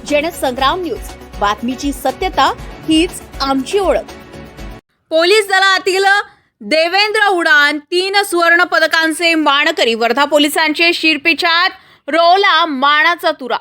Jansangram news, बातमीची सत्यता हीच आमची ओळख। पोलीस दलातील देवेंद्र उडान 3 सुवर्ण पदकांचे मानकरी। वर्धा पोलिसांचे शिरपेचात रोवला मानाचा तुरा।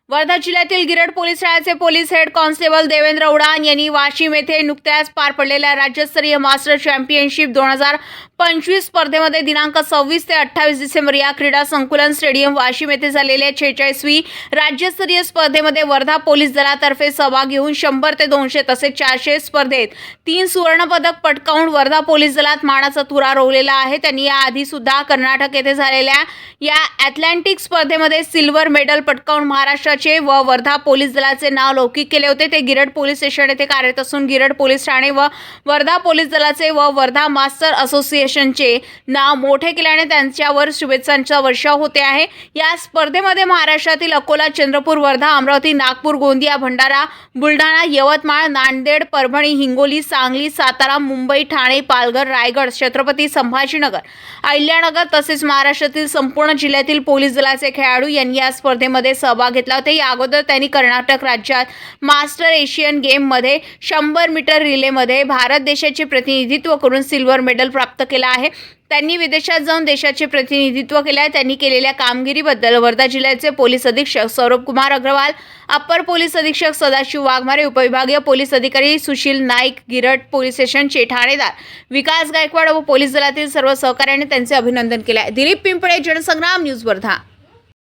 वर्धा जिल्ह्यातील गिरड पोलीस ठाण्याचे पोलीस हेड कॉन्स्टेबल देवेंद्र उडान यांनी वाशिम येथे नुकत्याच पार पडलेल्या राज्यस्तरीय मास्टर चॅम्पियनशिप 2025 स्पर्धेमध्ये दिनांक 26 ते 28 डिसेंबर या क्रीडा संकुलन स्टेडियम वाशिम येथे झालेल्या 46वी राज्यस्तरीय स्पर्धेमध्ये वर्धा पोलीस दलातर्फे सहभाग घेऊन 100 ते 200 तसेच 400 स्पर्धेत 3 सुवर्ण पदक पटकावून वर्धा पोलीस दलात मानाचा तुरा रोवलेला आहे। त्यांनी याआधी सुद्धा कर्नाटक येथे झालेल्या या ॲथलेटिक्स स्पर्धेमध्ये सिल्वर मेडल पटकावून महाराष्ट्र व वर्धा पोलीस दलाचे नाव लौकिक केले होते। ते गिरड पोलीस स्टेशन येथे कार्यरत असून गिरड पोलीस ठाणे व वर्धा पोलीस दलाचे व वर्धा मास्टर असोसिएशनचे नाव मोठे केल्याने त्यांच्यावर शुभेच्छांचा वर्षाव होते आहे। या स्पर्धेमध्ये महाराष्ट्रातील अकोला, चंद्रपूर, वर्धा, अमरावती, नागपूर, गोंदिया, भंडारा, बुलढाणा, यवतमाळ, नांदेड, परभणी, हिंगोली, सांगली, सातारा, मुंबई, ठाणे, पालघर, रायगड, छत्रपती संभाजीनगर, अहिल्यानगर तसेच महाराष्ट्रातील संपूर्ण जिल्ह्यातील पोलीस दलाचे खेळाडू यांनी या स्पर्धेमध्ये सहभाग घेतला होता। या अगोदर त्यांनी कर्नाटक राज्यात मास्टर एशियन गेम मध्ये 100 मीटर रिले मध्ये भारत देशाचे प्रतिनिधित्व करून सिल्वर मेडल प्राप्त केला आहे। त्यांनी विदेशात जाऊन देशाचे प्रतिनिधित्व केले आहे। त्यांनी केलेल्या कामगिरीबद्दल वर्धा जिल्ह्याचे पोलीस अधीक्षक सौरभ कुमार अग्रवाल, अप्पर पोलीस अधीक्षक सदाशिव वाघमारे, उपविभागीय पोलीस अधिकारी सुशील नाईक, गिरड पोलीस स्टेशनचे ठाणेदार विकास गायकवाड व पोलीस दलातील सर्व सहकाऱ्यांनी त्यांचे अभिनंदन केले आहे। दिलीप पिंपळे, जनसंग्राम न्यूज, वर्धा।